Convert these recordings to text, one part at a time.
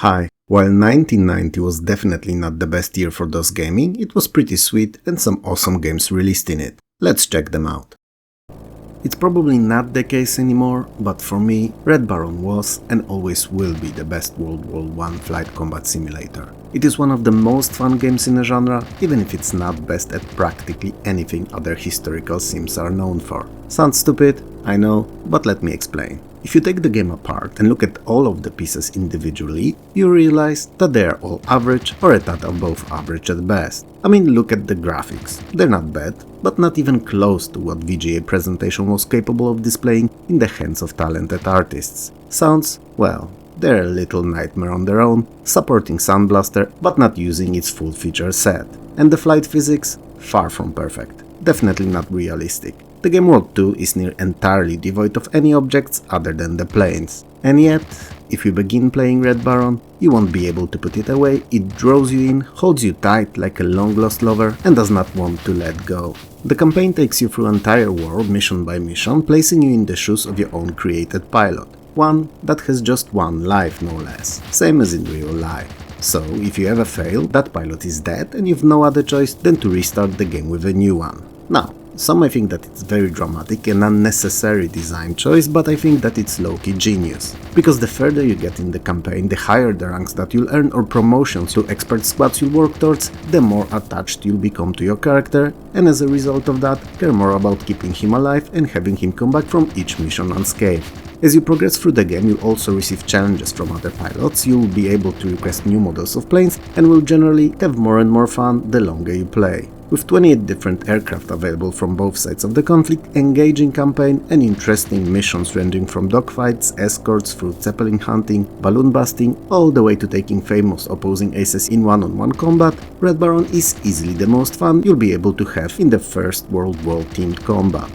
Hi. While 1990 was definitely not the best year for DOS gaming, it was pretty sweet and some awesome games released in it. Let's check them out. It's probably not the case anymore, but for me, Red Baron was and always will be the best World War I flight combat simulator. It is one of the most fun games in the genre, even if it's not best at practically anything other historical sims are known for. Sounds stupid, I know, but let me explain. If you take the game apart and look at all of the pieces individually, you realize that they are all average or a tad above average at best. I mean, look at the graphics. They're not bad, but not even close to what VGA presentation was capable of displaying in the hands of talented artists. Sounds, well, they're a little nightmare on their own, supporting Sound Blaster but not using its full feature set. And the flight physics? Far from perfect. Definitely not realistic. The game world too is near entirely devoid of any objects other than the planes. And yet, if you begin playing Red Baron, you won't be able to put it away, it draws you in, holds you tight like a long-lost lover and does not want to let go. The campaign takes you through an entire world mission by mission, placing you in the shoes of your own created pilot. One that has just one life, no less, same as in real life. So, if you ever fail, that pilot is dead and you've no other choice than to restart the game with a new one. Now, some might think that it's very dramatic and unnecessary design choice, but I think that it's low-key genius. Because the further you get in the campaign, the higher the ranks that you'll earn or promotions to expert squads you'll work towards, the more attached you'll become to your character, and as a result of that, care more about keeping him alive and having him come back from each mission unscathed. As you progress through the game, you'll also receive challenges from other pilots, you'll be able to request new models of planes, and will generally have more and more fun the longer you play. With 28 different aircraft available from both sides of the conflict, engaging campaign and interesting missions ranging from dogfights, escorts through zeppelin hunting, balloon busting, all the way to taking famous opposing aces in one-on-one combat, Red Baron is easily the most fun you'll be able to have in the first World War themed combat.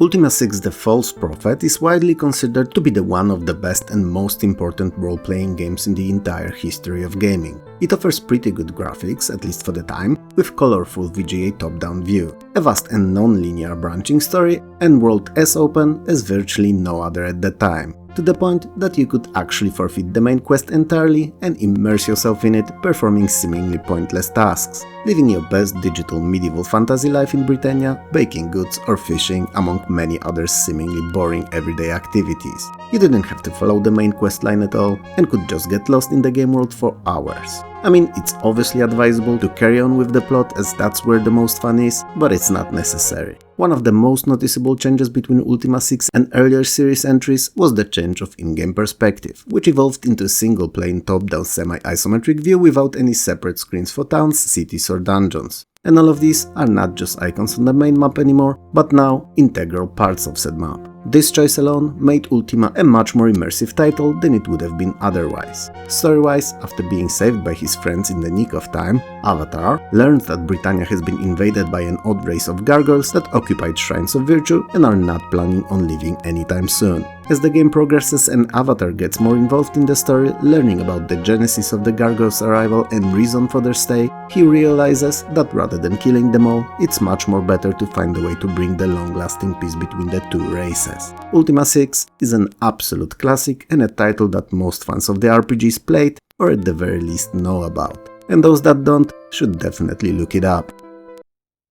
Ultima 6 The False Prophet is widely considered to be the one of the best and most important role-playing games in the entire history of gaming. It offers pretty good graphics, at least for the time, with colorful VGA top-down view, a vast and non-linear branching story, and world as open as virtually no other at the time, to the point that you could actually forfeit the main quest entirely and immerse yourself in it, performing seemingly pointless tasks, living your best digital medieval fantasy life in Britannia, baking goods or fishing, among many other seemingly boring everyday activities. You didn't have to follow the main questline at all, and could just get lost in the game world for hours. I mean, it's obviously advisable to carry on with the plot as that's where the most fun is, but it's not necessary. One of the most noticeable changes between Ultima 6 and earlier series entries was the change of in-game perspective, which evolved into a single-plane top-down semi-isometric view without any separate screens for towns, cities or dungeons. And all of these are not just icons on the main map anymore, but now integral parts of said map. This choice alone made Ultima a much more immersive title than it would have been otherwise. Story-wise, after being saved by his friends in the nick of time, Avatar learns that Britannia has been invaded by an odd race of gargoyles that occupied shrines of virtue and are not planning on leaving anytime soon. As the game progresses and Avatar gets more involved in the story, learning about the genesis of the gargoyles' arrival and reason for their stay, he realizes that rather than killing them all, it's much more better to find a way to bring the long-lasting peace between the two races. Ultima 6 is an absolute classic and a title that most fans of the RPGs played or at the very least know about, and those that don't should definitely look it up.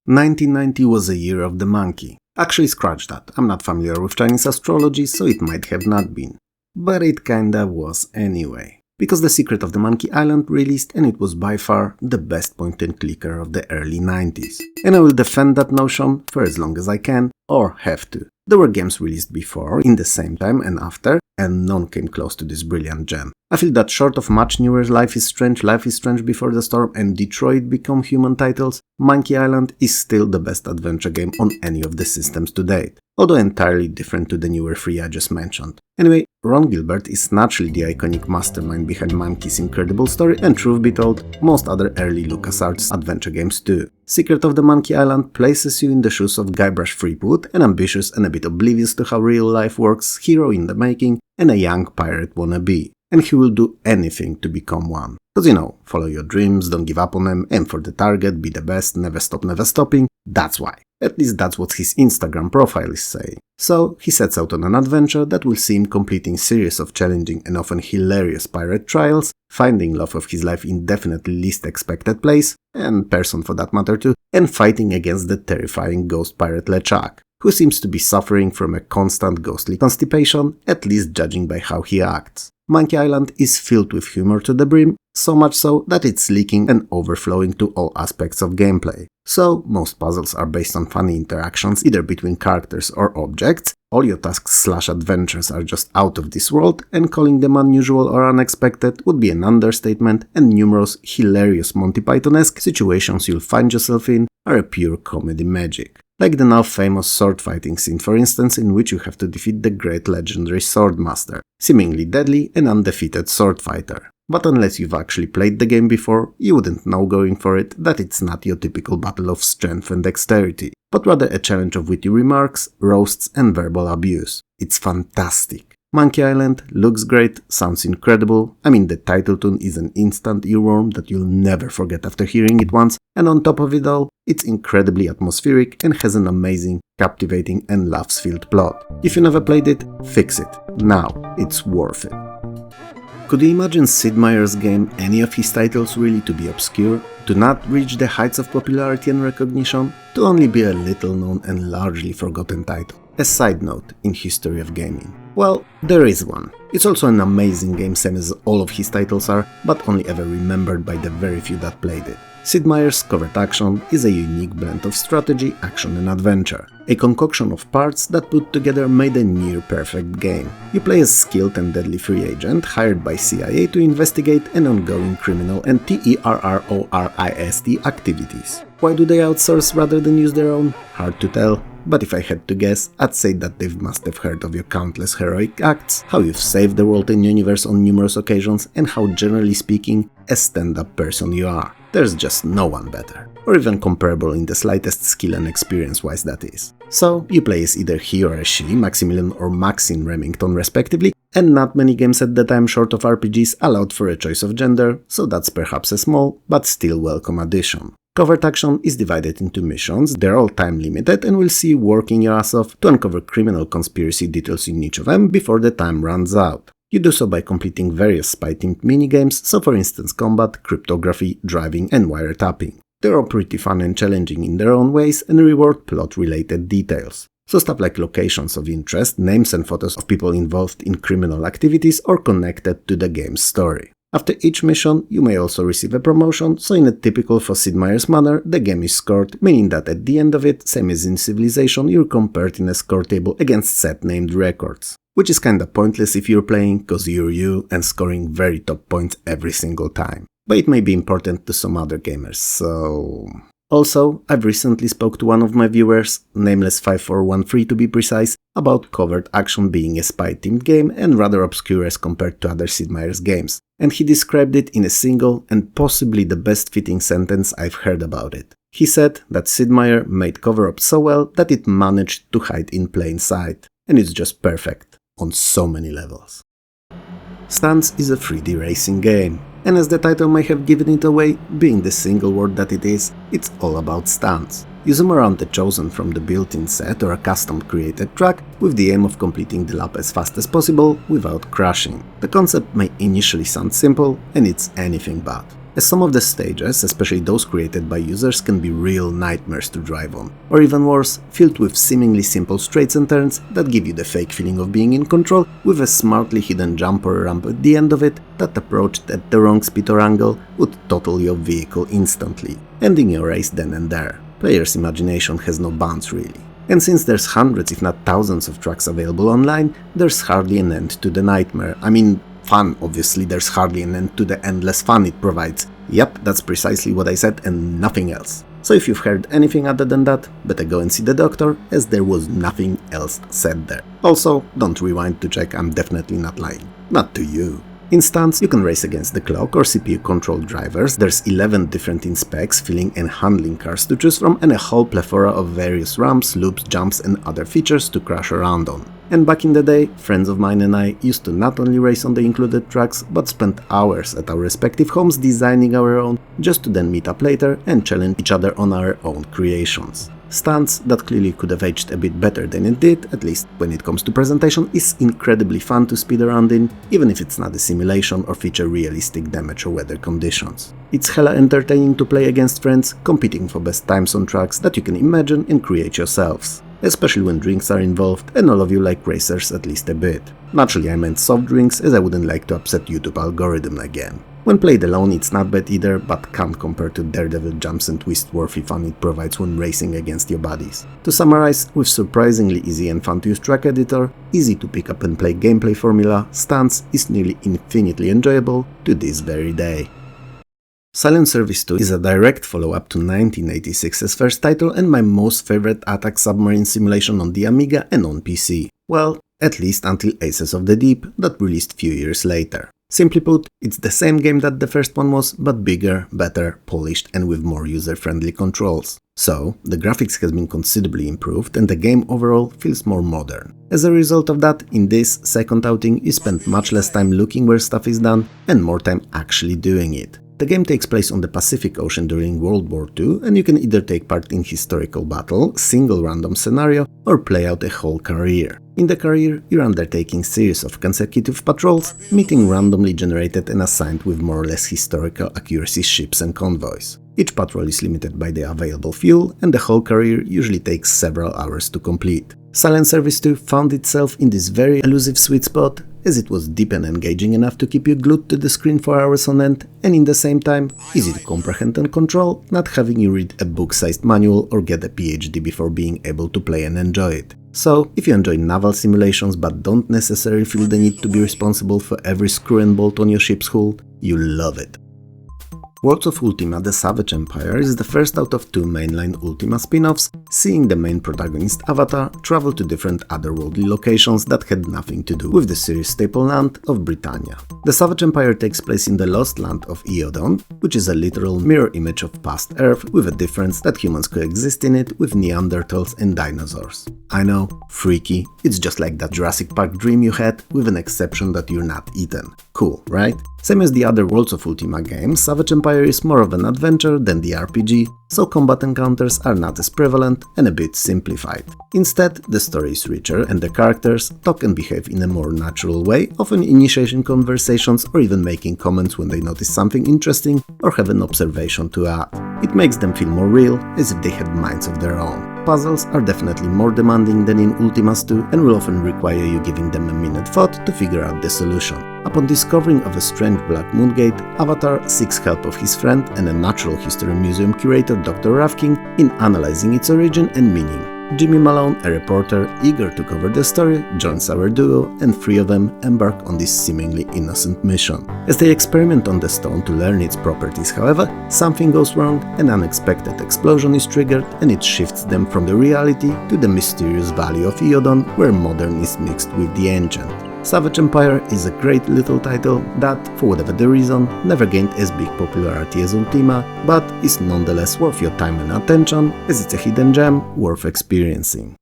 1990 was a year of the monkey. Actually, scratch that, I'm not familiar with Chinese astrology, so it might have not been. But it kinda was anyway. Because The Secret of the Monkey Island released and it was by far the best point-and-clicker of the early 90s. And I will defend that notion for as long as I can, or have to. There were games released before, in the same time and after, and none came close to this brilliant gem. I feel that short of much newer Life is Strange Before the Storm and Detroit Become Human titles, Monkey Island is still the best adventure game on any of the systems to date, although entirely different to the newer three I just mentioned. Anyway, Ron Gilbert is naturally the iconic mastermind behind Monkey's incredible story, and truth be told, most other early LucasArts adventure games too. Secret of the Monkey Island places you in the shoes of Guybrush Threepwood, an ambitious and a bit oblivious to how real life works hero in the making, and a young pirate wannabe. And he will do anything to become one. Cause you know, follow your dreams, don't give up on them, aim for the target, be the best, never stop, never stopping, that's why. At least that's what his Instagram profile is saying. So, he sets out on an adventure that will see him completing series of challenging and often hilarious pirate trials, finding love of his life in definitely least expected place, and person for that matter too, and fighting against the terrifying ghost pirate LeChuck, who seems to be suffering from a constant ghostly constipation, at least judging by how he acts. Monkey Island is filled with humor to the brim, so much so that it's leaking and overflowing to all aspects of gameplay. So, most puzzles are based on funny interactions either between characters or objects, all your tasks/adventures are just out of this world, and calling them unusual or unexpected would be an understatement, and numerous hilarious Monty Python-esque situations you'll find yourself in are a pure comedy magic. Like the now famous sword fighting scene, for instance, in which you have to defeat the great legendary Swordmaster, seemingly deadly and undefeated sword fighter. But unless you've actually played the game before, you wouldn't know going for it that it's not your typical battle of strength and dexterity, but rather a challenge of witty remarks, roasts and verbal abuse. It's fantastic. Monkey Island looks great, sounds incredible, I mean the title tune is an instant earworm that you'll never forget after hearing it once, and on top of it all, it's incredibly atmospheric and has an amazing, captivating and laughs-filled plot. If you never played it, fix it. Now, it's worth it. Could you imagine Sid Meier's game, any of his titles really to be obscure, to not reach the heights of popularity and recognition, to only be a little known and largely forgotten title? A side note in history of gaming. Well, there is one. It's also an amazing game, same as all of his titles are, but only ever remembered by the very few that played it. Sid Meier's Covert Action is a unique blend of strategy, action and adventure. A concoction of parts that put together made a near-perfect game. You play as skilled and deadly free agent hired by CIA to investigate an ongoing criminal and terrorist activities. Why do they outsource rather than use their own? Hard to tell. But if I had to guess, I'd say that they must have heard of your countless heroic acts, how you've saved the world and universe on numerous occasions, and how, generally speaking, a stand-up person you are. There's just no one better, or even comparable in the slightest skill and experience-wise that is. So, you play as either he or as she, Maximilian or Maxine Remington respectively, and not many games at the time short of RPGs allowed for a choice of gender, so that's perhaps a small, but still welcome addition. Covert Action is divided into missions, they're all time limited and will see you working your ass off to uncover criminal conspiracy details in each of them before the time runs out. You do so by completing various spy-themed minigames, so for instance combat, cryptography, driving and wiretapping. They're all pretty fun and challenging in their own ways and reward plot-related details. So stuff like locations of interest, names and photos of people involved in criminal activities or connected to the game's story. After each mission, you may also receive a promotion, so in a typical for Sid Meier's manner, the game is scored, meaning that at the end of it, same as in Civilization, you're compared in a score table against set named records. Which is kinda pointless if you're playing, cause you're you and scoring very top points every single time. But it may be important to some other gamers, so... Also, I've recently spoke to one of my viewers, Nameless5413 to be precise, about Covert Action being a spy-themed game and rather obscure as compared to other Sid Meier's games, and he described it in a single and possibly the best fitting sentence I've heard about it. He said that Sid Meier made cover-up so well that it managed to hide in plain sight, and it's just perfect, on so many levels. Stunts is a 3D racing game, and as the title may have given it away, being the single word that it is, it's all about stunts. You zoom around the chosen from the built-in set or a custom created track with the aim of completing the lap as fast as possible without crashing. The concept may initially sound simple, and it's anything but. As some of the stages, especially those created by users, can be real nightmares to drive on, or even worse, filled with seemingly simple straights and turns that give you the fake feeling of being in control, with a smartly hidden jump or ramp at the end of it that, approached at the wrong speed or angle, would topple your vehicle instantly, ending your race then and there. Players' imagination has no bounds really. And since there's hundreds if not thousands of tracks available online, there's hardly an end to the nightmare. I mean, fun, obviously, there's hardly an end to the endless fun it provides. Yep, that's precisely what I said and nothing else. So if you've heard anything other than that, better go and see the doctor, as there was nothing else said there. Also, don't rewind to check, I'm definitely not lying. Not to you. In Stunts, you can race against the clock or CPU-controlled drivers, there's 11 different in-specs, filling and handling cars to choose from, and a whole plethora of various ramps, loops, jumps and other features to crash around on. And back in the day, friends of mine and I used to not only race on the included tracks, but spent hours at our respective homes designing our own, just to then meet up later and challenge each other on our own creations. Stunts, that clearly could have aged a bit better than it did, at least when it comes to presentation, is incredibly fun to speed around in, even if it's not a simulation or feature realistic damage or weather conditions. It's hella entertaining to play against friends, competing for best times on tracks that you can imagine and create yourselves. Especially when drinks are involved and all of you like racers at least a bit. Naturally I meant soft drinks, as I wouldn't like to upset YouTube algorithm again. When played alone it's not bad either, but can't compare to daredevil jumps and twist-worthy fun it provides when racing against your buddies. To summarize, with surprisingly easy and fun to use track editor, easy to pick up and play gameplay formula, Stunts is nearly infinitely enjoyable to this very day. Silent Service 2 is a direct follow-up to 1986's first title and my most favorite attack submarine simulation on the Amiga and on PC. Well, at least until Aces of the Deep, that released few years later. Simply put, it's the same game that the first one was, but bigger, better, polished and with more user-friendly controls. So, the graphics has been considerably improved and the game overall feels more modern. As a result of that, in this second outing you spend much less time looking where stuff is done and more time actually doing it. The game takes place on the Pacific Ocean during World War II, and you can either take part in historical battle, single random scenario, or play out a whole career. In the career, you're undertaking series of consecutive patrols, meeting randomly generated and assigned with more or less historical accuracy ships and convoys. Each patrol is limited by the available fuel, and the whole career usually takes several hours to complete. Silent Service 2 found itself in this very elusive sweet spot, as it was deep and engaging enough to keep you glued to the screen for hours on end, and in the same time, easy to comprehend and control, not having you read a book-sized manual or get a PhD before being able to play and enjoy it. So, if you enjoy naval simulations but don't necessarily feel the need to be responsible for every screw and bolt on your ship's hull, you'll love it. Worlds of Ultima: The Savage Empire is the first out of two mainline Ultima spin-offs, seeing the main protagonist Avatar travel to different otherworldly locations that had nothing to do with the series' staple land of Britannia. The Savage Empire takes place in the lost land of Eodon, which is a literal mirror image of past Earth, with a difference that humans coexist in it with Neanderthals and dinosaurs. I know, freaky, it's just like that Jurassic Park dream you had, with an exception that you're not eaten. Cool, right? Same as the other Worlds of Ultima games, Savage Empire is more of an adventure than the RPG, so combat encounters are not as prevalent and a bit simplified. Instead, the story is richer and the characters talk and behave in a more natural way, often initiating conversations or even making comments when they notice something interesting or have an observation to add. It makes them feel more real, as if they had minds of their own. Puzzles are definitely more demanding than in Ultima's 2 and will often require you giving them a minute thought to figure out the solution. Upon discovering of a strange black moon gate, Avatar seeks help of his friend and a natural history museum curator Dr. Rafking in analyzing its origin and meaning. Jimmy Malone, a reporter eager to cover the story, joins our duo and three of them embark on this seemingly innocent mission. As they experiment on the stone to learn its properties, however, something goes wrong, an unexpected explosion is triggered and it shifts them from the reality to the mysterious valley of Eodon, where modern is mixed with the ancient. Savage Empire is a great little title that, for whatever the reason, never gained as big popularity as Ultima, but is nonetheless worth your time and attention, as it's a hidden gem worth experiencing.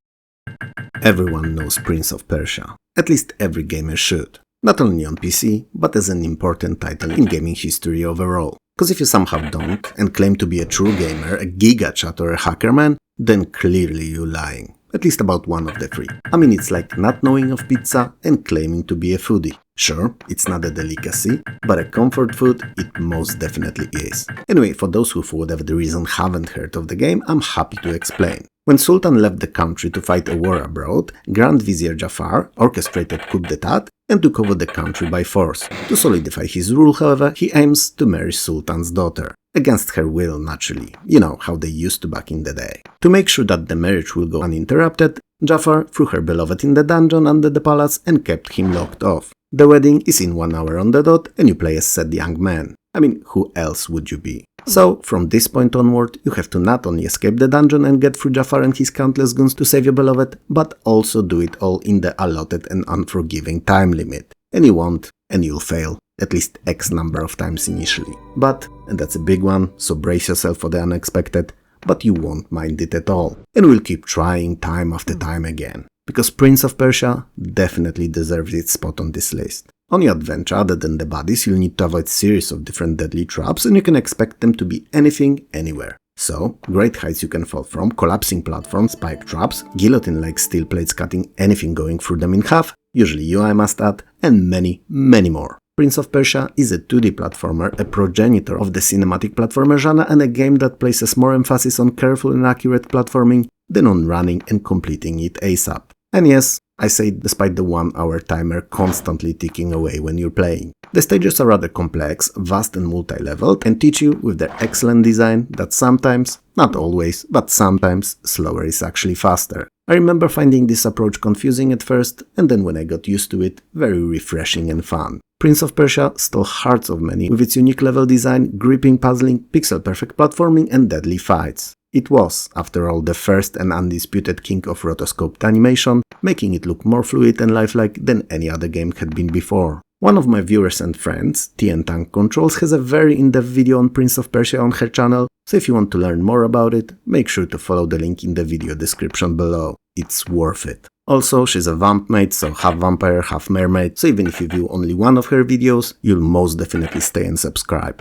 Everyone knows Prince of Persia. At least every gamer should. Not only on PC, but as an important title in gaming history overall. Cause if you somehow don't, and claim to be a true gamer, a gigachat or a hacker man, then clearly you're lying. At least about one of the three. I mean, it's like not knowing of pizza and claiming to be a foodie. Sure, it's not a delicacy, but a comfort food it most definitely is. Anyway, for those who for whatever the reason haven't heard of the game, I'm happy to explain. When Sultan left the country to fight a war abroad, Grand Vizier Jafar orchestrated coup d'etat and took over the country by force. To solidify his rule, however, he aims to marry Sultan's daughter. Against her will, naturally. You know how they used to back in the day. To make sure that the marriage will go uninterrupted, Jafar threw her beloved in the dungeon under the palace and kept him locked off. The wedding is in 1 hour on the dot and you play as said young man. I mean, who else would you be? So, from this point onward, you have to not only escape the dungeon and get through Jafar and his countless goons to save your beloved, but also do it all in the allotted and unforgiving time limit. And you won't, and you'll fail. At least X number of times initially. But, and that's a big one, so brace yourself for the unexpected, but you won't mind it at all. And we'll keep trying time after time again. Because Prince of Persia definitely deserves its spot on this list. On your adventure, other than the bodies, you'll need to avoid series of different deadly traps and you can expect them to be anything, anywhere. So, great heights you can fall from, collapsing platforms, spike traps, guillotine-like steel plates cutting anything going through them in half, usually you I must add, and many, many more. Prince of Persia is a 2D platformer, a progenitor of the cinematic platformer genre, and a game that places more emphasis on careful and accurate platforming than on running and completing it ASAP. And yes, I say it despite the 1-hour timer constantly ticking away when you're playing. The stages are rather complex, vast and multi-leveled, and teach you with their excellent design that sometimes, not always, but sometimes, slower is actually faster. I remember finding this approach confusing at first, and then when I got used to it, very refreshing and fun. Prince of Persia stole hearts of many with its unique level design, gripping puzzling, pixel-perfect platforming, and deadly fights. It was, after all, the first and undisputed king of rotoscoped animation, making it look more fluid and lifelike than any other game had been before. One of my viewers and friends, TN Tank Controls, has a very in-depth video on Prince of Persia on her channel, so if you want to learn more about it, make sure to follow the link in the video description below. It's worth it. Also, she's a vamp maid, so half vampire, half mermaid, so even if you view only one of her videos, you'll most definitely stay and subscribe.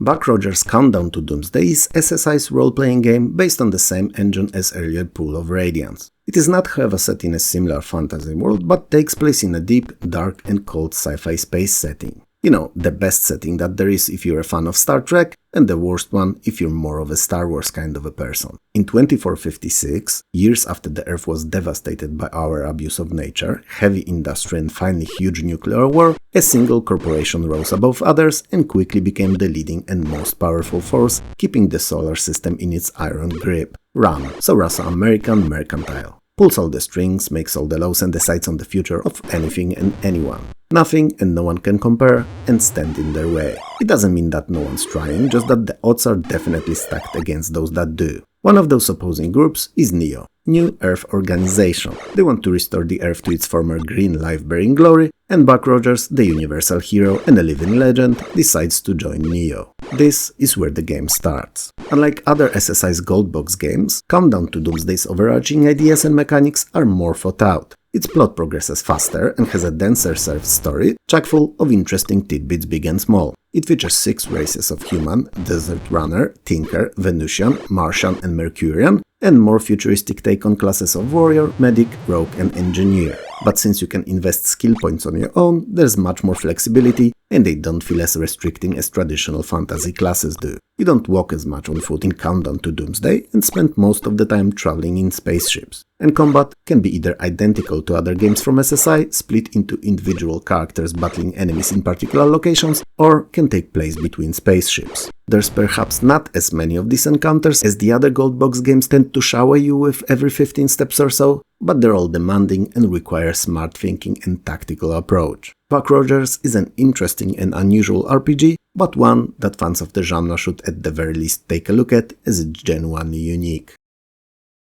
Buck Rogers' Countdown to Doomsday is SSI's role-playing game based on the same engine as earlier Pool of Radiance. It is not, however, set in a similar fantasy world, but takes place in a deep, dark and cold sci-fi space setting. You know, the best setting that there is if you're a fan of Star Trek, and the worst one if you're more of a Star Wars kind of a person. In 2456, years after the Earth was devastated by our abuse of nature, heavy industry and finally huge nuclear war, a single corporation rose above others and quickly became the leading and most powerful force, keeping the solar system in its iron grip. RAN, so Russo American Mercantile. Pulls all the strings, makes all the laws and decides on the future of anything and anyone. Nothing and no one can compare and stand in their way. It doesn't mean that no one's trying, just that the odds are definitely stacked against those that do. One of those opposing groups is NEO, New Earth Organization. They want to restore the Earth to its former green life-bearing glory, and Buck Rogers, the universal hero and a living legend, decides to join NEO. This is where the game starts. Unlike other SSI's Gold Box games, Countdown to Doomsday's overarching ideas and mechanics are more thought out. Its plot progresses faster and has a denser served story, chock full of interesting tidbits big and small. It features 6 races of human, desert runner, tinker, Venusian, Martian and Mercurian, and more futuristic take on classes of warrior, medic, rogue and engineer. But since you can invest skill points on your own, there's much more flexibility, and they don't feel as restricting as traditional fantasy classes do. You don't walk as much on foot in Countdown to Doomsday and spend most of the time traveling in spaceships. And combat can be either identical to other games from SSI, split into individual characters battling enemies in particular locations, or can take place between spaceships. There's perhaps not as many of these encounters as the other Gold Box games tend to shower you with every 15 steps or so, but they're all demanding and require smart thinking and tactical approach. Buck Rogers is an interesting and unusual RPG, but one that fans of the genre should at the very least take a look at, as it's genuinely unique.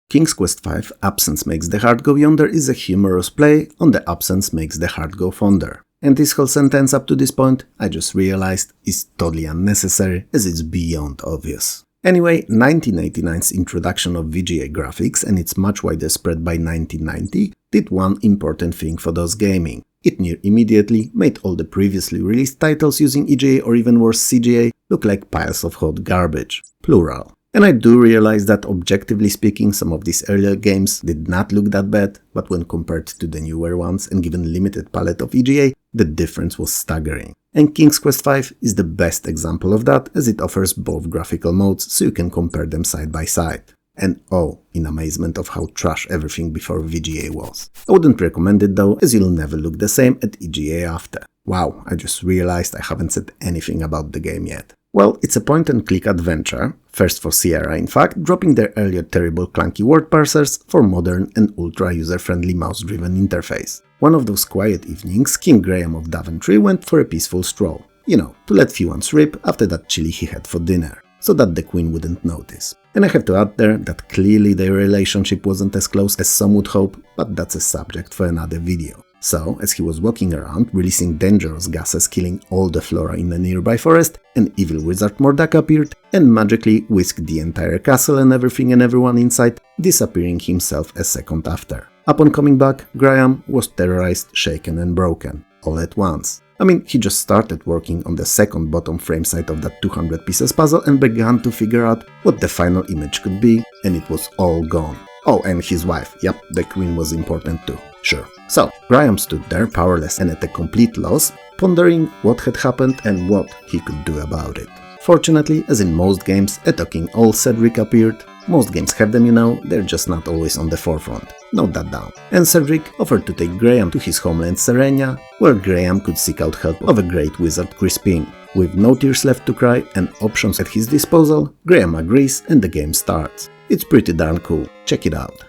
King's Quest V Absence Makes the Heart Go Yonder is a humorous play on the absence makes the heart go fonder. And this whole sentence up to this point, I just realized, is totally unnecessary, as it's beyond obvious. Anyway, 1989's introduction of VGA graphics and its much wider spread by 1990 did one important thing for DOS gaming. It near immediately made all the previously released titles using EGA or even worse CGA look like piles of hot garbage. Plural. And I do realize that objectively speaking some of these earlier games did not look that bad, but when compared to the newer ones and given limited palette of EGA, the difference was staggering. And King's Quest V is the best example of that, as it offers both graphical modes so you can compare them side by side. And oh, in amazement of how trash everything before VGA was. I wouldn't recommend it though, as you'll never look the same at EGA after. Wow, I just realized I haven't said anything about the game yet. Well, it's a point-and-click adventure, first for Sierra in fact, dropping their earlier terrible clunky word parsers for modern and ultra-user-friendly mouse-driven interface. One of those quiet evenings, King Graham of Daventry went for a peaceful stroll. You know, to let few ones rip after that chili he had for dinner, so that the Queen wouldn't notice. And I have to add there that clearly their relationship wasn't as close as some would hope, but that's a subject for another video. So, as he was walking around, releasing dangerous gases killing all the flora in the nearby forest, an evil wizard Mordak appeared and magically whisked the entire castle and everything and everyone inside, disappearing himself a second after. Upon coming back, Graham was terrorized, shaken and broken. all at once. I mean, he just started working on the second bottom frame side of that 200 pieces puzzle and began to figure out what the final image could be, and it was all gone. Oh, and his wife, yep, the Queen was important too, sure. So, Graham stood there powerless and at a complete loss, pondering what had happened and what he could do about it. Fortunately, as in most games, a talking old Cedric appeared. Most games have them, you know, they're just not always on the forefront. Note that down. And Cedric offered to take Graham to his homeland Serenia, where Graham could seek out help of a great wizard Crispin. With no tears left to cry and options at his disposal, Graham agrees and the game starts. It's pretty darn cool, check it out.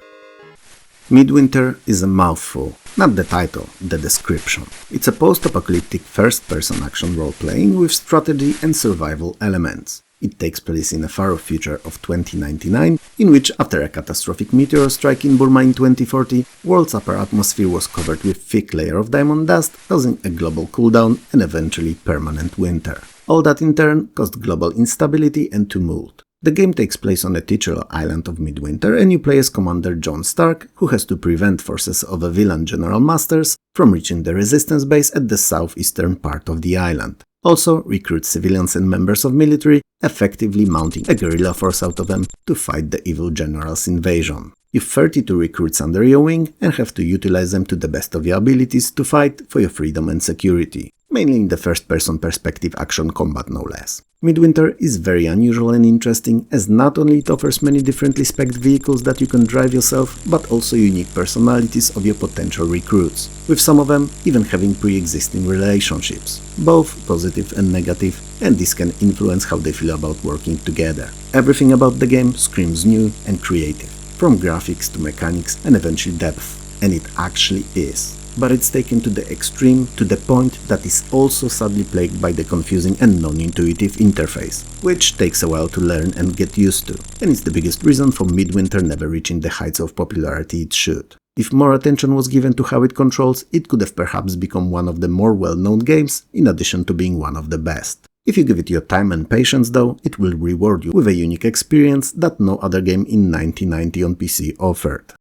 Midwinter is a mouthful. Not the title, the description. It's a post-apocalyptic first-person action role-playing with strategy and survival elements. It takes place in a far-off future of 2099, in which, after a catastrophic meteor strike in Burma in 2040, world's upper atmosphere was covered with thick layer of diamond dust, causing a global cooldown and eventually permanent winter. All that in turn caused global instability and tumult. The game takes place on the titular island of Midwinter, and you play as Commander John Stark, who has to prevent forces of a villain General Masters from reaching the resistance base at the southeastern part of the island. Also recruit civilians and members of military, effectively mounting a guerrilla force out of them to fight the evil general's invasion. You've 32 recruits under your wing and have to utilize them to the best of your abilities to fight for your freedom and security. Mainly in the first-person perspective action combat no less. Midwinter is very unusual and interesting, as not only it offers many differently spec'd vehicles that you can drive yourself, but also unique personalities of your potential recruits, with some of them even having pre-existing relationships, both positive and negative, and this can influence how they feel about working together. Everything about the game screams new and creative, from graphics to mechanics and eventually depth, and it actually is. But it's taken to the extreme, to the point that is also sadly plagued by the confusing and non-intuitive interface, which takes a while to learn and get used to, and it's the biggest reason for Midwinter never reaching the heights of popularity it should. If more attention was given to how it controls, it could have perhaps become one of the more well-known games, in addition to being one of the best. If you give it your time and patience though, it will reward you with a unique experience that no other game in 1990 on PC offered.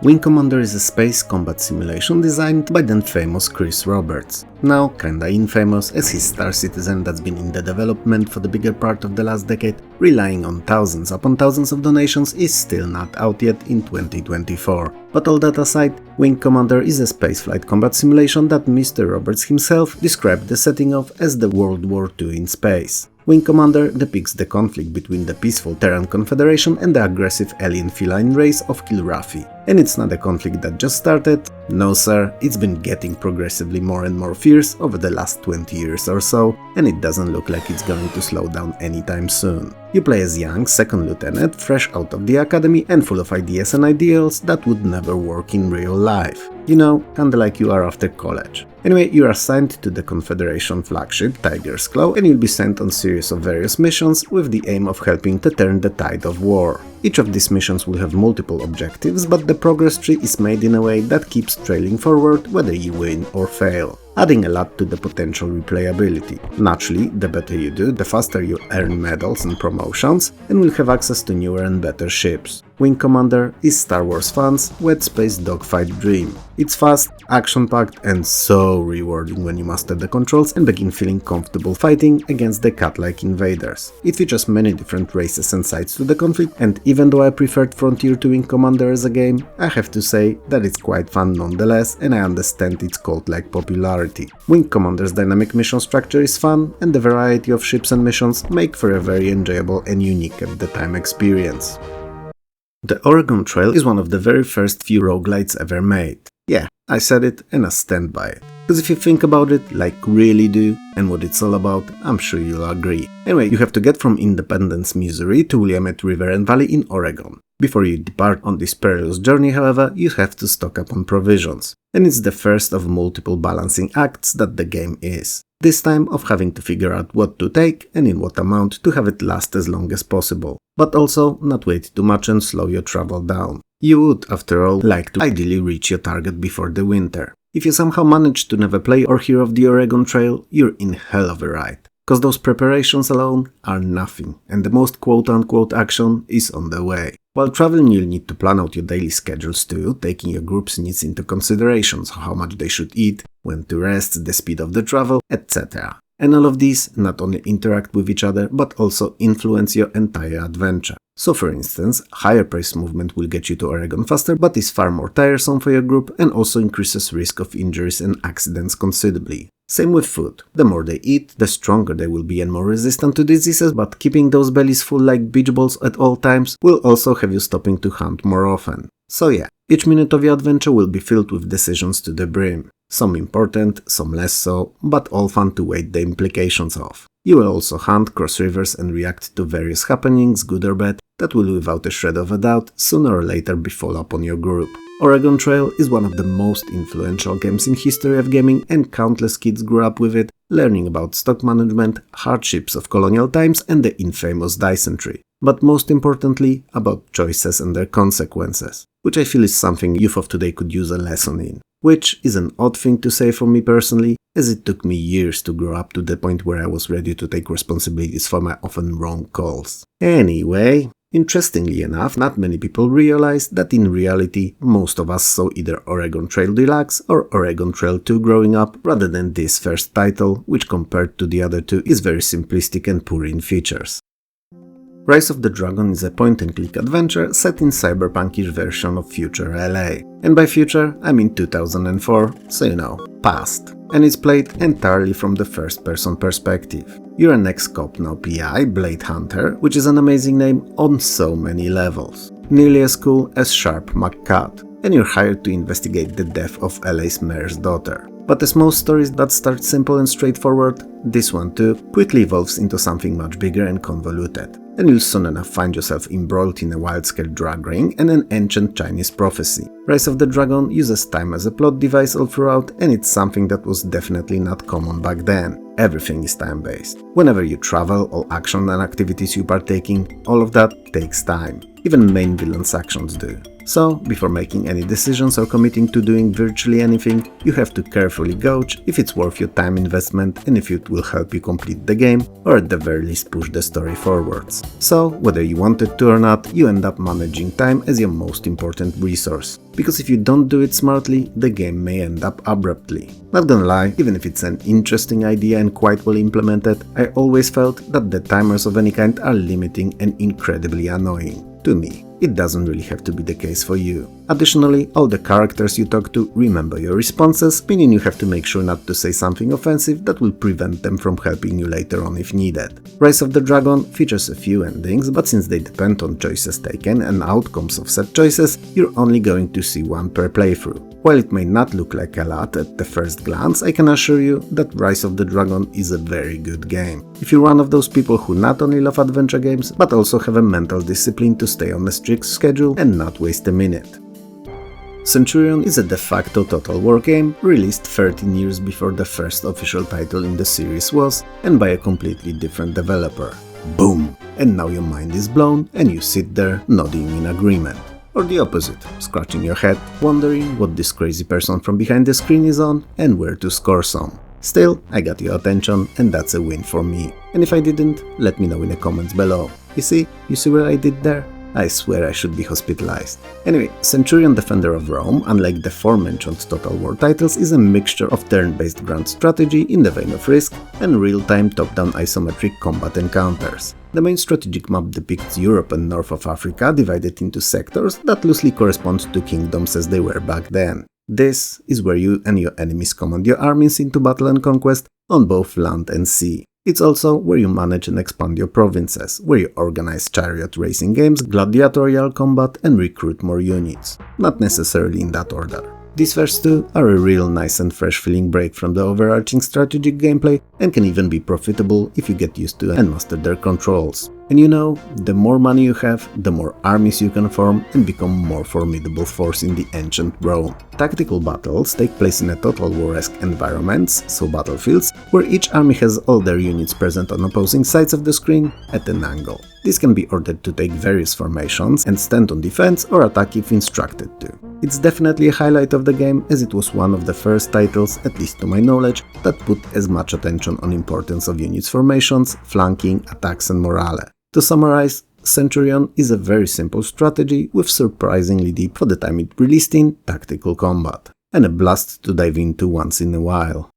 Wing Commander is a space combat simulation designed by then famous Chris Roberts, now kinda infamous as his Star Citizen that's been in the development for the bigger part of the last decade, relying on thousands upon thousands of donations, is still not out yet in 2024. But all that aside, Wing Commander is a spaceflight combat simulation that Mr. Roberts himself described the setting of as the World War II in space. Wing Commander depicts the conflict between the peaceful Terran Confederation and the aggressive alien feline race of Kilrathi. And it's not a conflict that just started, no sir, it's been getting progressively more and more fierce over the last 20 years or so, and it doesn't look like it's going to slow down anytime soon. You play as young second lieutenant, fresh out of the academy and full of ideas and ideals that would never work in real life. You know, kinda like you are after college. Anyway, you are assigned to the Confederation flagship Tiger's Claw and you'll be sent on a series of various missions with the aim of helping to turn the tide of war. Each of these missions will have multiple objectives, but the progress tree is made in a way that keeps trailing forward whether you win or fail, adding a lot to the potential replayability. Naturally, the better you do, the faster you earn medals and promotions, and will have access to newer and better ships. Wing Commander is Star Wars fans' wet space dogfight dream. It's fast, action-packed, and so rewarding when you master the controls and begin feeling comfortable fighting against the cat-like invaders. It features many different races and sides to the conflict, and even though I preferred Frontier to Wing Commander as a game, I have to say that it's quite fun nonetheless, and I understand its cult-like popularity. Wing Commander's dynamic mission structure is fun, and the variety of ships and missions make for a very enjoyable and unique at the time experience. The Oregon Trail is one of the very first few roguelites ever made. Yeah, I said it and I stand by it. Because if you think about it, like really do, and what it's all about, I'm sure you'll agree. Anyway, you have to get from Independence, Missouri to Willamette River and Valley in Oregon. Before you depart on this perilous journey, however, you have to stock up on provisions. And it's the first of multiple balancing acts that the game is. This time of having to figure out what to take and in what amount to have it last as long as possible. But also not wait too much and slow your travel down. You would, after all, like to ideally reach your target before the winter. If you somehow manage to never play or hear of the Oregon Trail, you're in hell of a ride. cause those preparations alone are nothing, and the most quote-unquote action is on the way. While traveling, you'll need to plan out your daily schedules too, taking your group's needs into consideration, so how much they should eat, when to rest, the speed of the travel, etc. And all of these not only interact with each other, but also influence your entire adventure. So for instance, higher pace movement will get you to Oregon faster, but is far more tiresome for your group and also increases risk of injuries and accidents considerably. Same with food. The more they eat, the stronger they will be and more resistant to diseases, but keeping those bellies full like beach balls at all times will also have you stopping to hunt more often. So yeah, each minute of your adventure will be filled with decisions to the brim. Some important, some less so, but all fun to weigh the implications of. You will also hunt, cross rivers and react to various happenings, good or bad, that will without a shred of a doubt sooner or later befall upon your group. Oregon Trail is one of the most influential games in history of gaming and countless kids grew up with it, learning about stock management, hardships of colonial times and the infamous dysentery. But most importantly, about choices and their consequences, which I feel is something youth of today could use a lesson in. Which is an odd thing to say for me personally, as it took me years to grow up to the point where I was ready to take responsibilities for my often wrong calls. Anyway, interestingly enough, not many people realize that in reality, most of us saw either Oregon Trail Deluxe or Oregon Trail 2 growing up, rather than this first title, which compared to the other two is very simplistic and poor in features. Rise of the Dragon is a point-and-click adventure set in cyberpunkish version of future LA. And by future, I mean 2004, so you know, past. And it's played entirely from the first-person perspective. You're an ex-cop now PI, Blade Hunter, which is an amazing name on so many levels. Nearly as cool as Sharp McCut, and you're hired to investigate the death of LA's mayor's daughter. But as most stories that start simple and straightforward, this one too quickly evolves into something much bigger and convoluted. And you'll soon enough find yourself embroiled in a wild-scale drug ring and an ancient Chinese prophecy. Rise of the Dragon uses time as a plot device all throughout, and it's something that was definitely not common back then. Everything is time-based. Whenever you travel, all action and activities you partake in, all of that takes time. Even main villain's actions do. So, before making any decisions or committing to doing virtually anything, you have to carefully gauge if it's worth your time investment and if it will help you complete the game, or at the very least push the story forwards. So, whether you wanted to or not, you end up managing time as your most important resource. Because if you don't do it smartly, the game may end up abruptly. Not gonna lie, even if it's an interesting idea and quite well implemented, I always felt that the timers of any kind are limiting and incredibly annoying. To me. It doesn't really have to be the case for you. Additionally, all the characters you talk to remember your responses, meaning you have to make sure not to say something offensive that will prevent them from helping you later on if needed. Rise of the Dragon features a few endings, but since they depend on choices taken and outcomes of said choices, you're only going to see one per playthrough. While it may not look like a lot at the first glance, I can assure you that Rise of the Dragon is a very good game. If you're one of those people who not only love adventure games, but also have a mental discipline to stay on a strict schedule and not waste a minute. Centurion is a de facto Total War game, released 13 years before the first official title in the series was, and by a completely different developer. Boom! And now your mind is blown and you sit there nodding in agreement. Or the opposite, scratching your head, wondering what this crazy person from behind the screen is on and where to score some. Still, I got your attention and that's a win for me. And if I didn't, let me know in the comments below. You see what I did there? I swear I should be hospitalized. Anyway, Centurion Defender of Rome, unlike the aforementioned Total War titles, is a mixture of turn-based grand strategy in the vein of Risk and real-time top-down isometric combat encounters. The main strategic map depicts Europe and North of Africa divided into sectors that loosely correspond to kingdoms as they were back then. This is where you and your enemies command your armies into battle and conquest on both land and sea. It's also where you manage and expand your provinces, where you organize chariot racing games, gladiatorial combat and recruit more units. Not necessarily in that order. These first two are a real nice and fresh feeling break from the overarching strategic gameplay and can even be profitable if you get used to and master their controls. And you know, the more money you have, the more armies you can form and become a more formidable force in the ancient Rome. Tactical battles take place in a Total War-esque environments, so battlefields, where each army has all their units present on opposing sides of the screen at an angle. These can be ordered to take various formations and stand on defense or attack if instructed to. It's definitely a highlight of the game, as it was one of the first titles, at least to my knowledge, that put as much attention on importance of units formations, flanking, attacks and morale. To summarize, Centurion is a very simple strategy with surprisingly deep, for the time it released in, tactical combat, and a blast to dive into once in a while.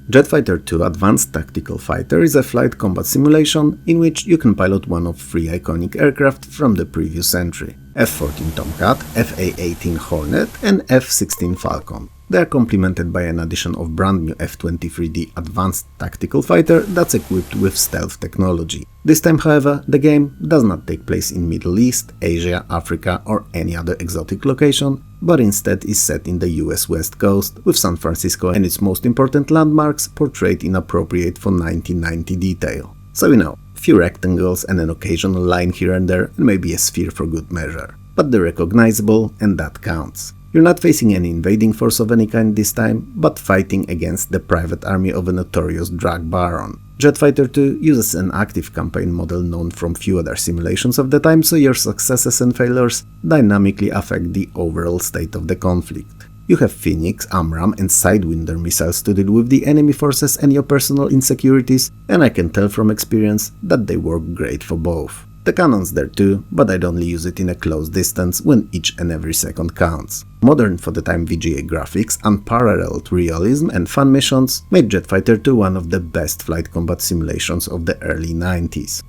Jetfighter II Advanced Tactical Fighter is a flight combat simulation in which you can pilot one of 3 iconic aircraft from the previous century: F-14 Tomcat, F-A-18 Hornet and F-16 Falcon. They are complemented by an addition of brand new F-23D Advanced Tactical Fighter that's equipped with stealth technology. This time, however, the game does not take place in Middle East, Asia, Africa or any other exotic location, but instead is set in the US West Coast, with San Francisco and its most important landmarks portrayed in appropriate for 1990 detail. So you know, a few rectangles and an occasional line here and there, and maybe a sphere for good measure. But they're recognizable, and that counts. You're not facing any invading force of any kind this time, but fighting against the private army of a notorious drug baron. Jetfighter II uses an active campaign model known from few other simulations of the time, so your successes and failures dynamically affect the overall state of the conflict. You have Phoenix, AMRAAM and Sidewinder missiles to deal with the enemy forces and your personal insecurities, and I can tell from experience that they work great for both. The cannon's there too, but I'd only use it in a close distance when each and every second counts. Modern for the time VGA graphics, unparalleled realism and fun missions made Jetfighter II one of the best flight combat simulations of the early 90s.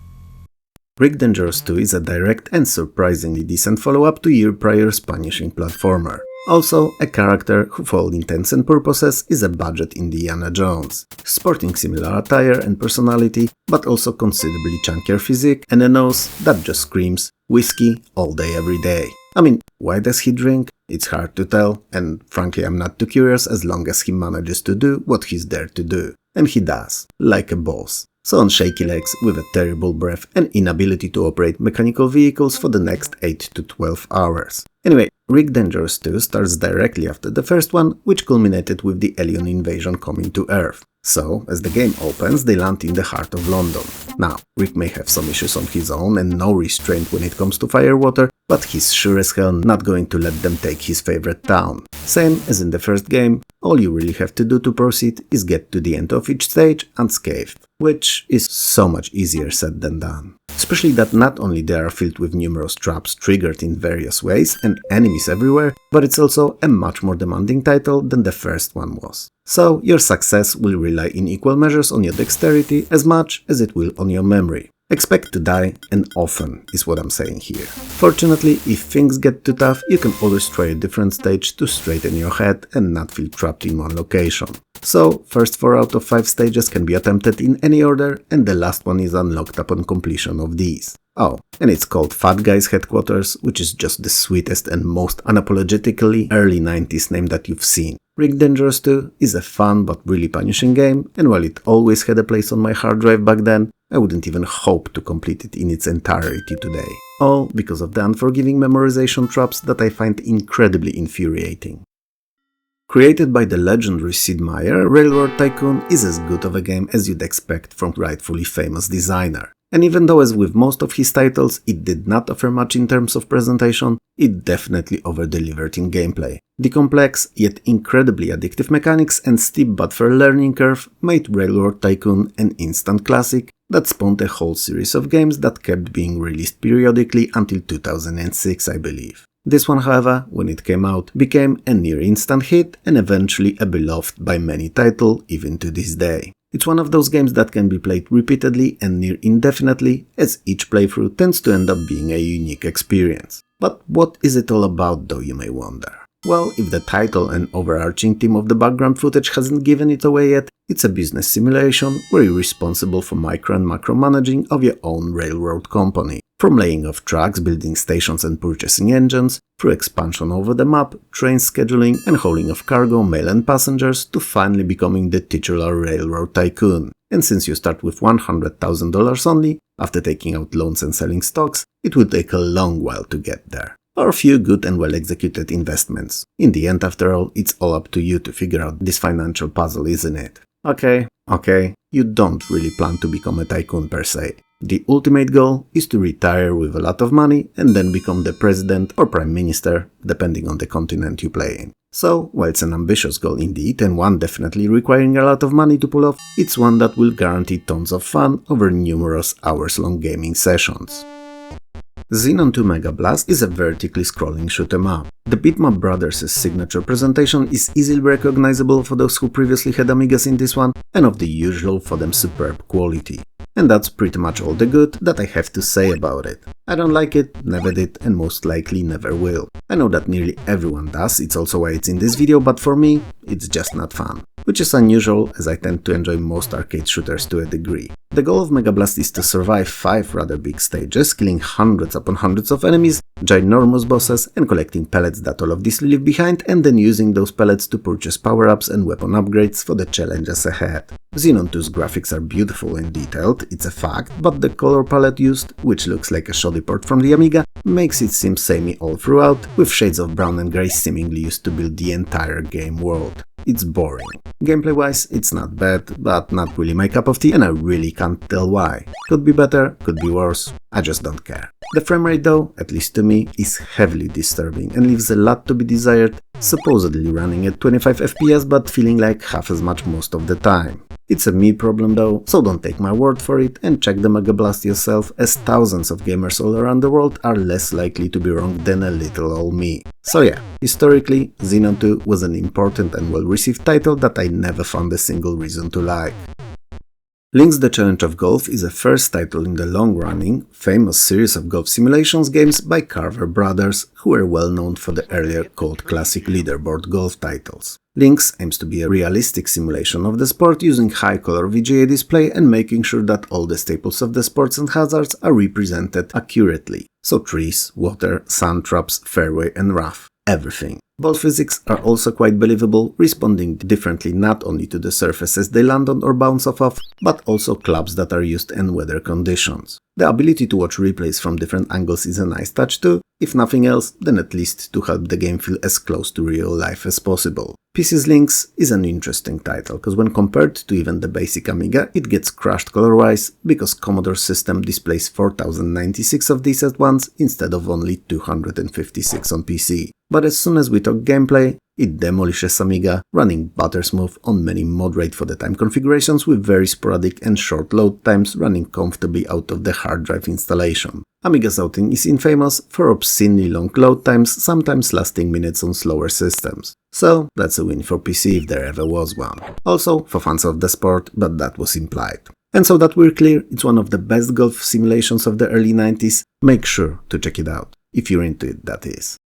Rick Dangerous 2 is a direct and surprisingly decent follow-up to year prior's punishing platformer. Also, a character who for all intents and purposes is a budget Indiana Jones, sporting similar attire and personality, but also considerably chunkier physique and a nose that just screams whiskey all day every day. I mean, why does he drink? It's hard to tell, and frankly I'm not too curious as long as he manages to do what he's there to do. And he does, like a boss. So on shaky legs, with a terrible breath and inability to operate mechanical vehicles for the next 8 to 12 hours. Anyway, Rick Dangerous 2 starts directly after the first one, which culminated with the alien invasion coming to Earth. So, as the game opens, they land in the heart of London. Now, Rick may have some issues on his own and no restraint when it comes to firewater, but he's sure as hell not going to let them take his favorite town. Same as in the first game, all you really have to do to proceed is get to the end of each stage unscathed, which is so much easier said than done. Especially that not only they are filled with numerous traps triggered in various ways and enemies everywhere, but it's also a much more demanding title than the first one was. So your success will rely in equal measures on your dexterity as much as it will on your memory. Expect to die, and often, is what I'm saying here. Fortunately, if things get too tough, you can always try a different stage to straighten your head and not feel trapped in one location. So, first 4 out of 5 stages can be attempted in any order, and the last one is unlocked upon completion of these. Oh, and it's called Fat Guy's Headquarters, which is just the sweetest and most unapologetically early 90s name that you've seen. Rick Dangerous 2 is a fun but really punishing game, and while it always had a place on my hard drive back then, I wouldn't even hope to complete it in its entirety today. All because of the unforgiving memorization traps that I find incredibly infuriating. Created by the legendary Sid Meier, Railroad Tycoon is as good of a game as you'd expect from rightfully famous designer. And even though, as with most of his titles, it did not offer much in terms of presentation, it definitely over-delivered in gameplay. The complex, yet incredibly addictive mechanics and steep but fair learning curve made Railroad Tycoon an instant classic that spawned a whole series of games that kept being released periodically until 2006, I believe. This one, however, when it came out, became a near-instant hit and eventually a beloved by many title even to this day. It's one of those games that can be played repeatedly and near indefinitely, as each playthrough tends to end up being a unique experience. But what is it all about, though, you may wonder? Well, if the title and overarching theme of the background footage hasn't given it away yet, it's a business simulation where you're responsible for micro and macro managing of your own railroad company. From laying off tracks, building stations and purchasing engines, through expansion over the map, train scheduling and hauling of cargo, mail and passengers, to finally becoming the titular Railroad Tycoon. And since you start with $100,000 only, after taking out loans and selling stocks, it will take a long while to get there. Or a few good and well-executed investments. In the end, after all, it's all up to you to figure out this financial puzzle, isn't it? Okay, you don't really plan to become a tycoon per se. The ultimate goal is to retire with a lot of money and then become the president or prime minister, depending on the continent you play in. So, while it's an ambitious goal indeed, and one definitely requiring a lot of money to pull off, it's one that will guarantee tons of fun over numerous hours-long gaming sessions. Xenon 2 Megablast is a vertically scrolling shoot-em-up. The Bitmap Brothers' signature presentation is easily recognizable for those who previously had Amigas in this one, and of the usual for them superb quality. And that's pretty much all the good that I have to say about it. I don't like it, never did, and most likely never will. I know that nearly everyone does, it's also why it's in this video, but for me, it's just not fun. Which is unusual, as I tend to enjoy most arcade shooters to a degree. The goal of Megablast is to survive 5 rather big stages, killing hundreds upon hundreds of enemies, ginormous bosses, and collecting pellets that all of these leave behind, and then using those pellets to purchase power-ups and weapon upgrades for the challenges ahead. Xenon 2's graphics are beautiful and detailed, it's a fact, but the color palette used, which looks like a shoddy port from the Amiga, makes it seem samey all throughout, with shades of brown and grey seemingly used to build the entire game world. It's boring. Gameplay-wise, it's not bad, but not really my cup of tea, and I really can't tell why. Could be better, could be worse, I just don't care. The framerate though, at least to me, is heavily disturbing and leaves a lot to be desired, supposedly running at 25 FPS but feeling like half as much most of the time. It's a me problem though, so don't take my word for it and check the Megablast yourself, as thousands of gamers all around the world are less likely to be wrong than a little old me. So yeah, historically, Xenon 2 was an important and well-received title that I never found a single reason to like. Link's The Challenge of Golf is a first title in the long-running, famous series of golf simulations games by Covert brothers, who were well known for the earlier cult classic leaderboard golf titles. Link's aims to be a realistic simulation of the sport using high-color VGA display and making sure that all the staples of the sports and hazards are represented accurately. So trees, water, sand traps, fairway and rough. Everything. Ball physics are also quite believable, responding differently not only to the surfaces they land on or bounce off of, but also clubs that are used and weather conditions. The ability to watch replays from different angles is a nice touch too, if nothing else, then at least to help the game feel as close to real life as possible. PC's Link's is an interesting title, because when compared to even the basic Amiga, it gets crushed color-wise, because Commodore's system displays 4096 of these at once, instead of only 256 on PC. But as soon as we talk gameplay, it demolishes Amiga, running buttersmooth on many moderate for the time configurations with very sporadic and short load times running comfortably out of the hard drive installation. Amiga's outing is infamous for obscenely long load times, sometimes lasting minutes on slower systems. So that's a win for PC if there ever was one. Also for fans of the sport, but that was implied. And so that we're clear, it's one of the best golf simulations of the early 90s, make sure to check it out, if you're into it, that is.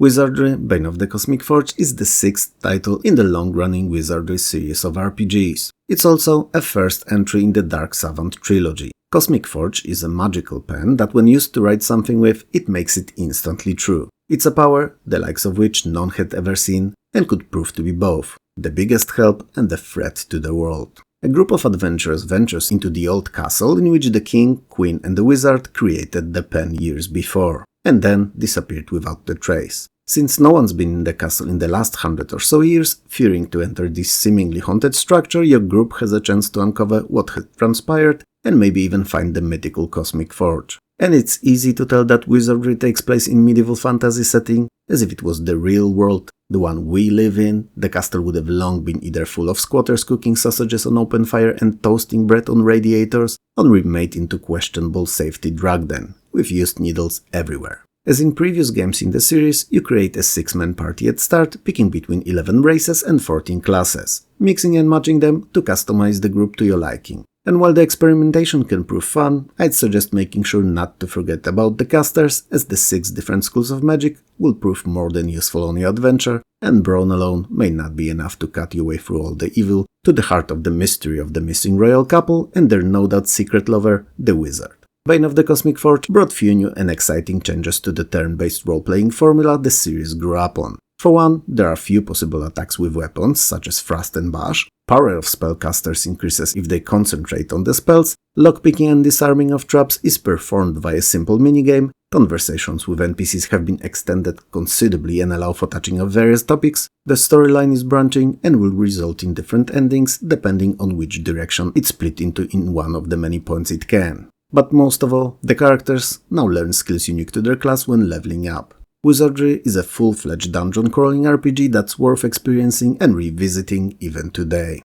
WIzardry, Bane of the Cosmic Forge is the 6th title in the long-running WIzardry series of RPGs. It's also a first entry in the Dark Savant trilogy. Cosmic Forge is a magical pen that when used to write something with, it makes it instantly true. It's a power, the likes of which none had ever seen, and could prove to be both the biggest help and a threat to the world. A group of adventurers ventures into the old castle in which the king, queen and the wizard created the pen years before, and then disappeared without a trace. Since no one's been in the castle in the last 100 or so years, fearing to enter this seemingly haunted structure, your group has a chance to uncover what had transpired and maybe even find the mythical Cosmic Forge. And it's easy to tell that WIzardry takes place in medieval fantasy setting, as if it was the real world, the one we live in. The castle would have long been either full of squatters cooking sausages on open fire and toasting bread on radiators, or remade into questionable safety drug den, with used needles everywhere. As in previous games in the series, you create a 6-man party at start, picking between 11 races and 14 classes, mixing and matching them to customize the group to your liking. And while the experimentation can prove fun, I'd suggest making sure not to forget about the casters, as the 6 different schools of magic will prove more than useful on your adventure, and brawn alone may not be enough to cut your way through all the evil to the heart of the mystery of the missing royal couple and their no-doubt secret lover, the wizard. Bane of the Cosmic Forge brought few new and exciting changes to the turn-based role-playing formula the series grew up on. For one, there are few possible attacks with weapons, such as Thrust and Bash, power of spellcasters increases if they concentrate on the spells, lockpicking and disarming of traps is performed via a simple minigame, Conversations with NPCs have been extended considerably and allow for touching of various topics, the storyline is branching and will result in different endings depending on which direction it's split into in one of the many points it can. But most of all, the characters now learn skills unique to their class when leveling up. WIzardry is a full-fledged dungeon crawling RPG that's worth experiencing and revisiting even today.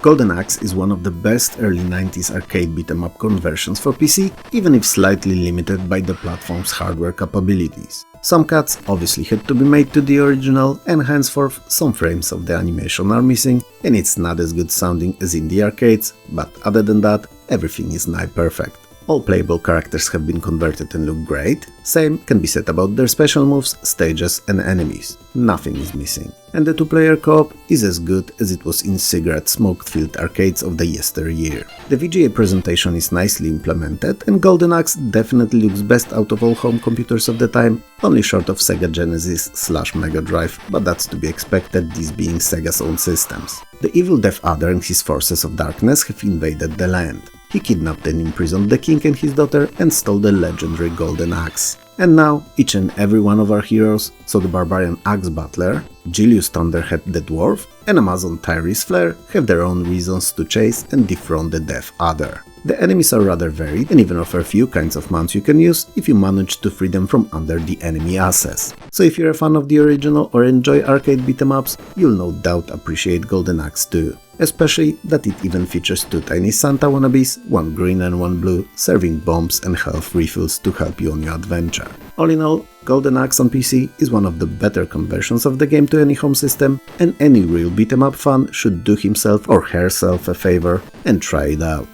Golden Axe is one of the best early 90s arcade beat-em-up conversions for PC, even if slightly limited by the platform's hardware capabilities. Some cuts obviously had to be made to the original, and henceforth some frames of the animation are missing, and it's not as good sounding as in the arcades, but other than that, everything is nigh perfect. All playable characters have been converted and look great. Same can be said about their special moves, stages and enemies. Nothing is missing. And the two-player co-op is as good as it was in cigarette smoke-filled arcades of the yesteryear. The VGA presentation is nicely implemented, and Golden Axe definitely looks best out of all home computers of the time, only short of Sega Genesis/Mega Drive, but that's to be expected, these being Sega's own systems. The evil Death Adder and his forces of darkness have invaded the land. He kidnapped and imprisoned the king and his daughter and stole the legendary Golden Axe. And now, each and every one of our heroes, so the Barbarian Axe Butler, Julius Thunderhead the Dwarf, and Amazon Tyrese Flare have their own reasons to chase and dethrone the Death Adder. The enemies are rather varied and even offer a few kinds of mounts you can use if you manage to free them from under the enemy asses. So if you're a fan of the original or enjoy arcade beat-em-ups, you'll no doubt appreciate Golden Axe too. Especially that it even features two tiny Santa wannabes, one green and one blue, serving bombs and health refills to help you on your adventure. All in all, Golden Axe on PC is one of the better conversions of the game to any home system, and any real beat-em-up fan should do himself or herself a favor and try it out.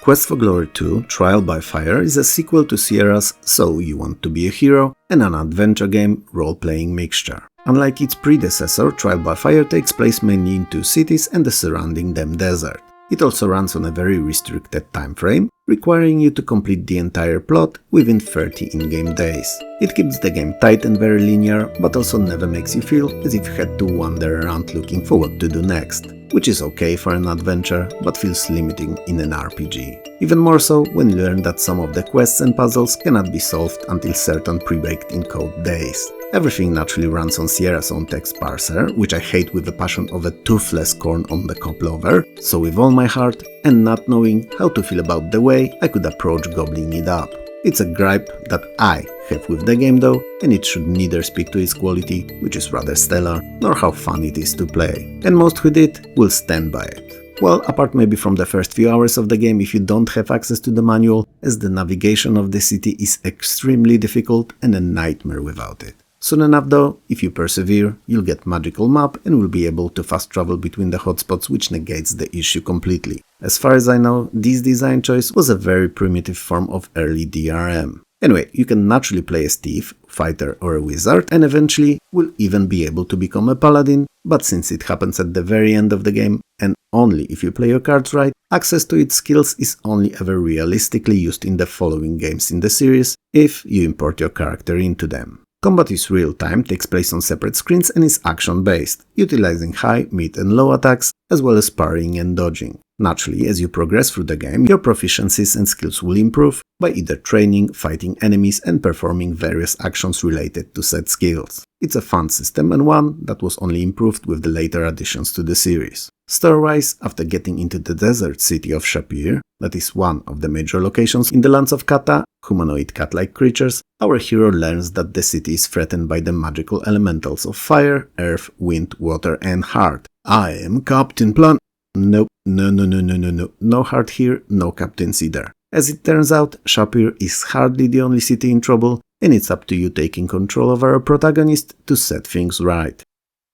Quest for Glory 2 Trial by Fire is a sequel to Sierra's So You Want to Be a Hero and an adventure game role-playing mixture. Unlike its predecessor, Trial by Fire takes place mainly in two cities and the surrounding them desert. It also runs on a very restricted time frame, requiring you to complete the entire plot within 30 in-game days. It keeps the game tight and very linear, but also never makes you feel as if you had to wander around looking for what to do next, which is okay for an adventure, but feels limiting in an RPG. Even more so when you learn that some of the quests and puzzles cannot be solved until certain pre-baked in code days. Everything naturally runs on Sierra's own text parser, which I hate with the passion of a toothless corn on the cob lover, so with all my heart, and not knowing how to feel about the way I could approach gobbling it up. It's a gripe that I have with the game though, and it should neither speak to its quality, which is rather stellar, nor how fun it is to play. And most who did will stand by it. Well, apart maybe from the first few hours of the game if you don't have access to the manual, as the navigation of the city is extremely difficult and a nightmare without it. Soon enough though, if you persevere, you'll get magical map and will be able to fast travel between the hotspots, which negates the issue completely. As far as I know, this design choice was a very primitive form of early DRM. Anyway, you can naturally play as thief, fighter or a wizard, and eventually will even be able to become a paladin, but since it happens at the very end of the game, and only if you play your cards right, access to its skills is only ever realistically used in the following games in the series, if you import your character into them. Combat is real-time, takes place on separate screens and is action-based, utilizing high, mid and low attacks, as well as parrying and dodging. Naturally, as you progress through the game, your proficiencies and skills will improve by either training, fighting enemies and performing various actions related to said skills. It's a fun system and one that was only improved with the later additions to the series. Story-wise, after getting into the desert city of Shapir, that is one of the major locations in the lands of Kata, humanoid cat-like creatures, our hero learns that the city is threatened by the magical elementals of fire, earth, wind, water and heart. I am Captain Plan. Nope, no heart here, no captains either. As it turns out, Shapir is hardly the only city in trouble, and it's up to you taking control of our protagonist to set things right.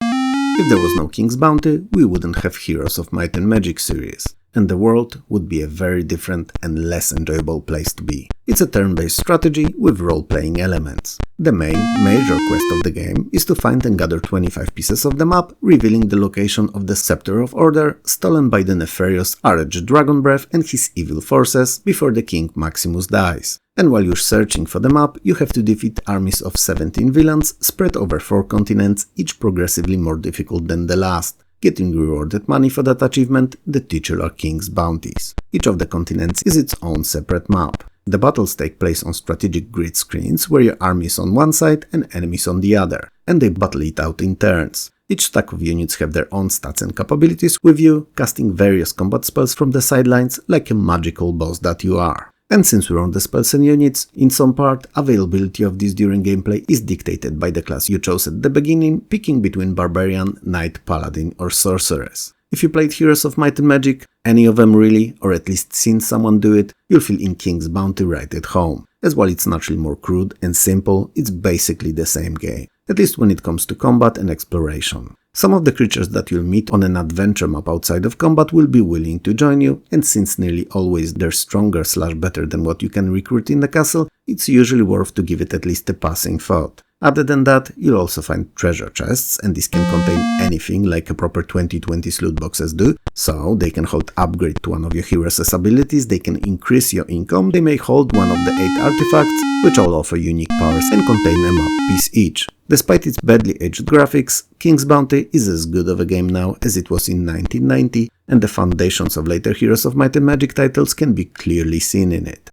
If there was no King's Bounty, we wouldn't have Heroes of Might and Magic series, and the world would be a very different and less enjoyable place to be. It's a turn-based strategy with role-playing elements. The main, major quest of the game is to find and gather 25 pieces of the map, revealing the location of the Scepter of Order, stolen by the nefarious Arch Dragon Breath and his evil forces before the King Maximus dies. And while you're searching for the map, you have to defeat armies of 17 villains spread over 4 continents, each progressively more difficult than the last, getting rewarded money for that achievement, the titular King's Bounties. Each of the continents is its own separate map. The battles take place on strategic grid screens where your army is on one side and enemies on the other, and they battle it out in turns. Each stack of units have their own stats and capabilities, with you casting various combat spells from the sidelines like a magical boss that you are. And since we're on the spells and units, in some part, availability of these during gameplay is dictated by the class you chose at the beginning, picking between Barbarian, Knight, Paladin or Sorceress. If you played Heroes of Might and Magic, any of them really, or at least seen someone do it, you'll feel in King's Bounty right at home, as while it's naturally more crude and simple, it's basically the same game, at least when it comes to combat and exploration. Some of the creatures that you'll meet on an adventure map outside of combat will be willing to join you, and since nearly always they're stronger / better than what you can recruit in the castle, it's usually worth to give it at least a passing thought. Other than that, you'll also find treasure chests, and these can contain anything like a proper 2020 loot boxes do, so they can hold upgrade to one of your heroes' abilities, they can increase your income, they may hold one of the 8 artifacts, which all offer unique powers and contain a map piece each. Despite its badly aged graphics, King's Bounty is as good of a game now as it was in 1990, and the foundations of later Heroes of Might and Magic titles can be clearly seen in it.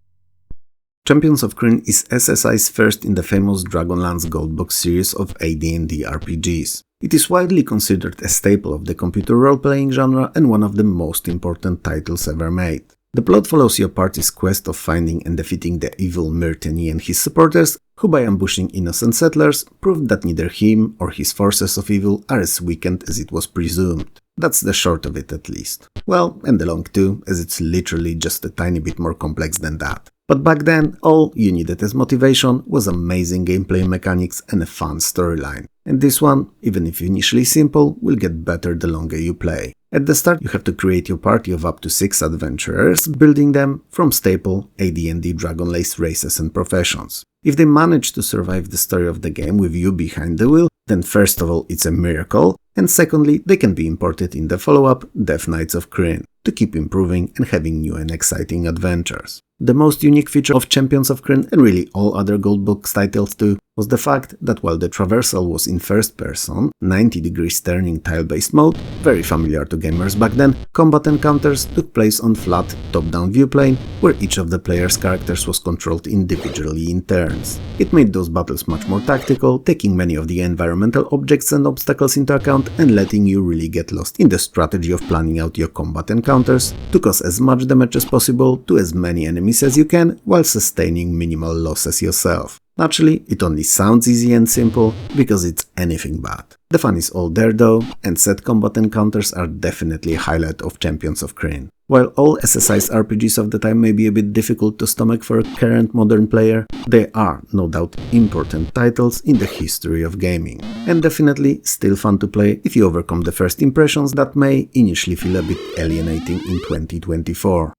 Champions of Krynn is SSI's first in the famous Dragonlance Goldbox series of AD&D RPGs. It is widely considered a staple of the computer role-playing genre and one of the most important titles ever made. The plot follows your party's quest of finding and defeating the evil Myrteny and his supporters, who by ambushing innocent settlers, proved that neither him or his forces of evil are as weakened as it was presumed. That's the short of it at least. Well, and the long too, as it's literally just a tiny bit more complex than that. But back then, all you needed as motivation was amazing gameplay mechanics and a fun storyline. And this one, even if initially simple, will get better the longer you play. At the start, you have to create your party of up to 6 adventurers, building them from staple AD&D Dragonlance races and professions. If they manage to survive the story of the game with you behind the wheel, then first of all it's a miracle, and secondly they can be imported in the follow-up Death Knights of Krynn to keep improving and having new and exciting adventures. The most unique feature of Champions of Krynn, and really all other Goldbox titles too, was the fact that while the traversal was in first person, 90 degrees turning tile-based mode, very familiar to gamers back then, combat encounters took place on flat, top-down viewplane, where each of the player's characters was controlled individually in turns. It made those battles much more tactical, taking many of the environmental objects and obstacles into account and letting you really get lost in the strategy of planning out your combat encounters to cause as much damage as possible to as many enemies as you can while sustaining minimal losses yourself. Naturally, it only sounds easy and simple because it's anything but. The fun is all there though, and set combat encounters are definitely a highlight of Champions of Krynn. While all SSI's RPGs of the time may be a bit difficult to stomach for a current modern player, they are no doubt important titles in the history of gaming, and definitely still fun to play if you overcome the first impressions that may initially feel a bit alienating in 2024.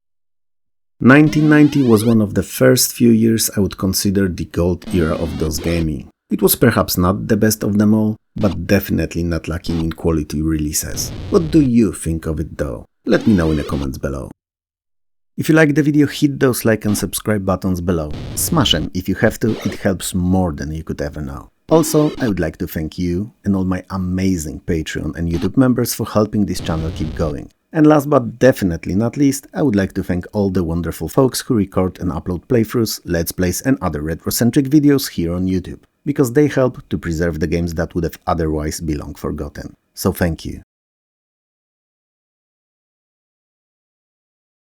1990 was one of the first few years I would consider the gold era of DOS gaming. It was perhaps not the best of them all, but definitely not lacking in quality releases. What do you think of it though? Let me know in the comments below. If you liked the video, hit those like and subscribe buttons below. Smash them if you have to, it helps more than you could ever know. Also, I would like to thank you and all my amazing Patreon and YouTube members for helping this channel keep going. And last but definitely not least, I would like to thank all the wonderful folks who record and upload playthroughs, let's plays and other retro-centric videos here on YouTube, because they help to preserve the games that would have otherwise be long forgotten. So thank you.